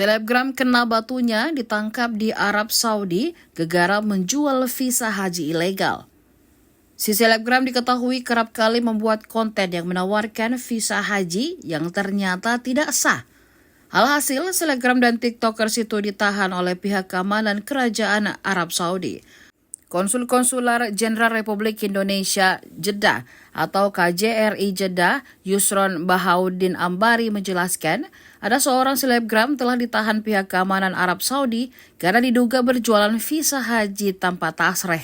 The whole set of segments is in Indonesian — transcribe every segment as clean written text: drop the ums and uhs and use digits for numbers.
Selebgram kena batunya ditangkap di Arab Saudi gegara menjual visa haji ilegal. Si selebgram diketahui kerap kali membuat konten yang menawarkan visa haji yang ternyata tidak sah. Alhasil, selebgram dan tiktokers itu ditahan oleh pihak keamanan Kerajaan Arab Saudi. Konsul Konsuler Jenderal Republik Indonesia Jeddah atau KJRI Jeddah, Yusron Bahauddin Ambari menjelaskan, ada seorang selebgram telah ditahan pihak keamanan Arab Saudi karena diduga berjualan visa haji tanpa tasreh.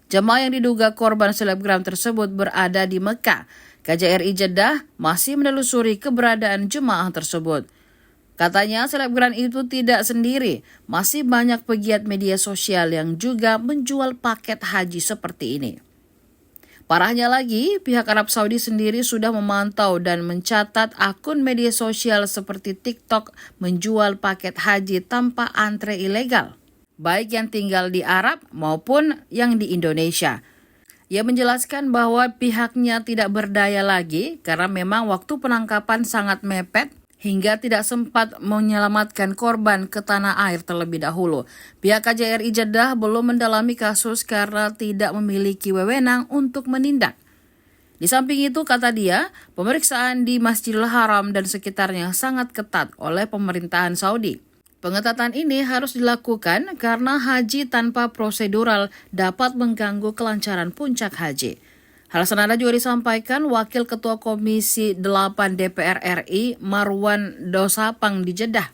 Jemaah yang diduga korban selebgram tersebut berada di Mekah. KJRI Jeddah masih menelusuri keberadaan jemaah tersebut. Katanya selebgram itu tidak sendiri, masih banyak pegiat media sosial yang juga menjual paket haji seperti ini. Parahnya lagi, pihak Arab Saudi sendiri sudah memantau dan mencatat akun media sosial seperti TikTok menjual paket haji tanpa antre ilegal, baik yang tinggal di Arab maupun yang di Indonesia. Ia menjelaskan bahwa pihaknya tidak berdaya lagi karena memang waktu penangkapan sangat mepet, hingga tidak sempat menyelamatkan korban ke tanah air terlebih dahulu. Pihak KJRI Jeddah belum mendalami kasus karena tidak memiliki wewenang untuk menindak. Di samping itu, kata dia, pemeriksaan di Masjidil Haram dan sekitarnya sangat ketat oleh pemerintahan Saudi. Pengetatan ini harus dilakukan karena haji tanpa prosedural dapat mengganggu kelancaran puncak haji. Hal senada juga disampaikan Wakil Ketua Komisi 8 DPR RI Marwan Dosapang di Jeddah.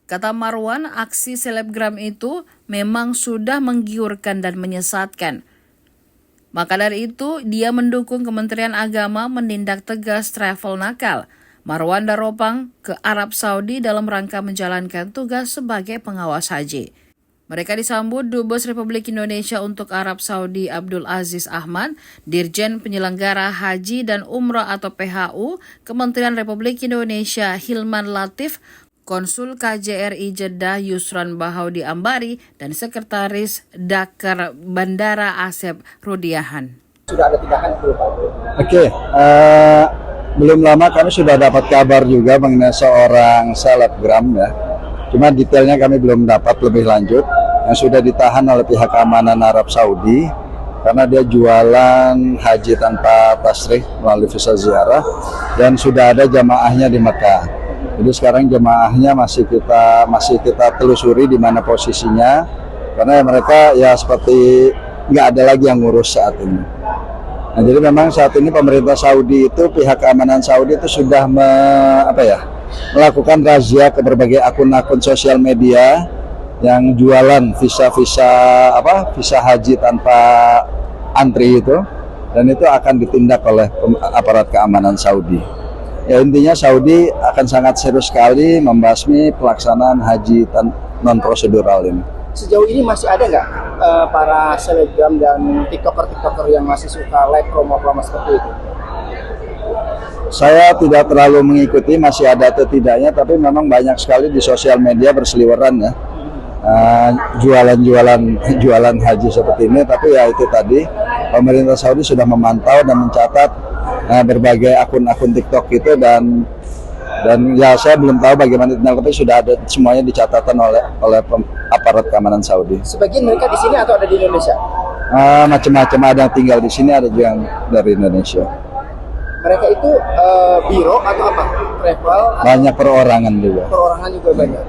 Kata Marwan, aksi selebgram itu memang sudah menggiurkan dan menyesatkan. Maka dari itu, dia mendukung Kementerian Agama menindak tegas travel nakal. Marwan Daropang ke Arab Saudi dalam rangka menjalankan tugas sebagai pengawas haji. Mereka disambut Dubes Republik Indonesia untuk Arab Saudi Abdul Aziz Ahmad, Dirjen Penyelenggara Haji dan Umrah atau PHU, Kementerian Republik Indonesia Hilman Latif, Konsul KJRI Jeddah Yusron Bahauddin Ambari, dan Sekretaris Dakar Bandara Asep Rudiahan. Sudah ada tindakan belum Pak? Oke, belum lama kami sudah dapat kabar juga mengenai seorang selebgram ya. Cuma detailnya kami belum dapat lebih lanjut, yang sudah ditahan oleh pihak keamanan Arab Saudi karena dia jualan haji tanpa tasrih melalui visa ziarah dan sudah ada jamaahnya di Mekah. Jadi sekarang jamaahnya masih kita telusuri di mana posisinya, karena mereka ya seperti nggak ada lagi yang ngurus saat ini. Nah, jadi memang saat ini pemerintah Saudi itu, pihak keamanan Saudi itu sudah melakukan razia ke berbagai akun-akun sosial media yang jualan visa haji tanpa antri itu, dan itu akan ditindak oleh aparat keamanan Saudi. Ya, intinya Saudi akan sangat serius sekali membasmi pelaksanaan haji non prosedural ini. Sejauh ini masih ada nggak para selebgram dan tiktoker yang masih suka live promo-promo seperti itu? Saya tidak terlalu mengikuti masih ada atau tidaknya, tapi memang banyak sekali di sosial media berseliweran ya, jualan haji seperti ini. Tapi ya itu tadi, pemerintah Saudi sudah memantau dan mencatat berbagai akun-akun TikTok itu, dan ya saya belum tahu bagaimana tindak, tapi sudah ada semuanya dicatatkan oleh aparat keamanan Saudi. Sebagian mereka di sini atau ada di Indonesia? Macam-macam, ada yang tinggal di sini, ada juga yang dari Indonesia. Mereka itu biro atau apa? Travel? Banyak perorangan juga. Perorangan juga banyak.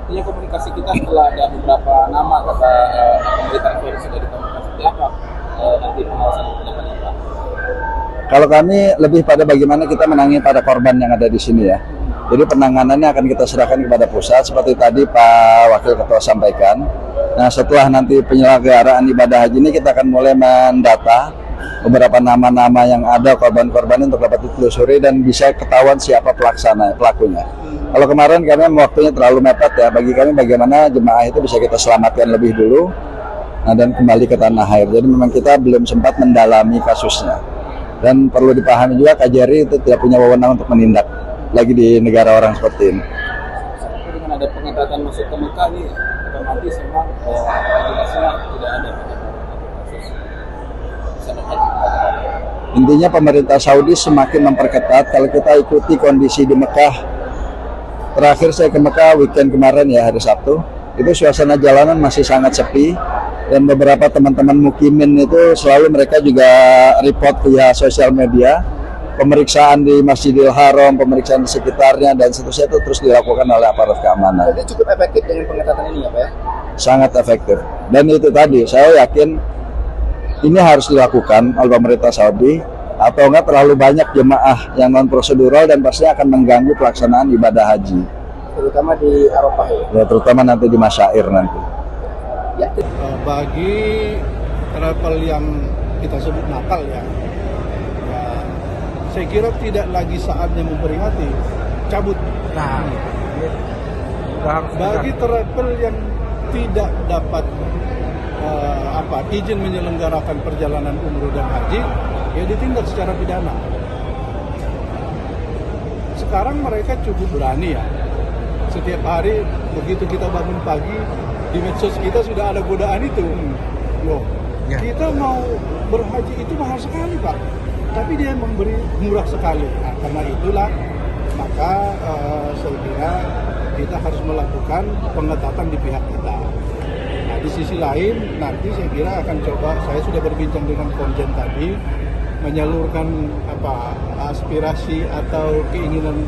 Ini komunikasi kita setelah ada beberapa nama kata pemerintah yang sudah ditemukan, seperti apa nanti pengawasan tindakannya Pak? Kalau kami lebih pada bagaimana kita menangani para korban yang ada di sini ya. Jadi penanganannya akan kita serahkan kepada pusat seperti tadi Pak Wakil Ketua sampaikan. Nah, setelah nanti penyelenggaraan ibadah haji ini kita akan mulai mendata beberapa nama-nama yang ada korban-korban untuk dapat ditelusuri dan bisa ketahuan siapa pelakunya. Kalau kemarin kami waktunya terlalu mepet ya, bagi kami bagaimana jemaah itu bisa kita selamatkan lebih dulu, dan kembali ke tanah air. Jadi memang kita belum sempat mendalami kasusnya. Dan perlu dipahami juga KJRI itu tidak punya wewenang untuk menindak lagi di negara orang seperti ini. Dengan ada pengetatan masuk ke Mekah nih, otomatis memang regulasinya tidak ada kasus. Intinya pemerintah Saudi semakin memperketat. Kalau kita ikuti kondisi di Mekah terakhir saya ke Mekah weekend kemarin ya, hari Sabtu, itu suasana jalanan masih sangat sepi, dan beberapa teman-teman mukimin itu selalu mereka juga report via sosial media, pemeriksaan di Masjidil Haram, pemeriksaan di sekitarnya, dan seterusnya itu terus dilakukan oleh aparat keamanan. Jadi cukup efektif dengan pengetatan ini ya Pak ya? Sangat efektif, dan itu tadi saya yakin ini harus dilakukan oleh pemerintah Saudi, atau enggak terlalu banyak jemaah yang non prosedural dan pasti akan mengganggu pelaksanaan ibadah haji, Terutama di Arafah ya? ya terutama nanti di Masyair nanti. Ya. Bagi travel yang kita sebut nakal ya, saya kira tidak lagi saatnya memperingati, cabut. Nah, Bagi travel yang tidak dapat izin menyelenggarakan perjalanan umroh dan haji, ya ditindak secara pidana. Sekarang mereka cukup berani ya. Setiap hari begitu kita bangun pagi, di medsos kita sudah ada godaan itu. Loh, kita mau berhaji itu mahal sekali Pak, tapi dia memberi murah sekali. Nah, karena itulah maka saya kira kita harus melakukan pengetatan di pihak kita. Nah, di sisi lain nanti saya kira akan coba, saya sudah berbincang dengan Konjen tadi, menyalurkan aspirasi atau keinginan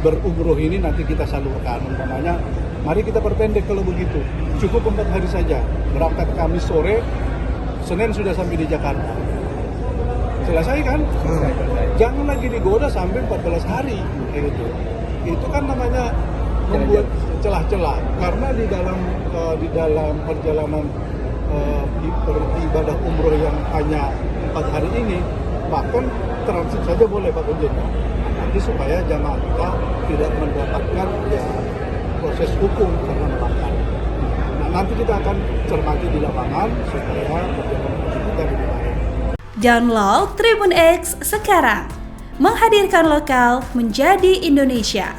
berumroh ini nanti kita salurkan. Umpamanya, mari kita perpendek kalau begitu. Cukup 4 hari saja. Berangkat Kamis sore, Senin sudah sampai di Jakarta. Selesai kan? Jangan lagi digoda sampai 14 hari. Kayak gitu. Itu kan namanya membuat celah-celah. Karena di dalam perjalanan ibadah umroh yang hanya 4 hari ini, bahkan transit saja boleh Pak Konjen. Nanti supaya jamaah kita tidak mendapatkan proses hukum karena melanggar. Nah, nanti kita akan cermati di lapangan supaya perjalanan kita lebih baik. Download Tribun X sekarang, menghadirkan lokal menjadi Indonesia.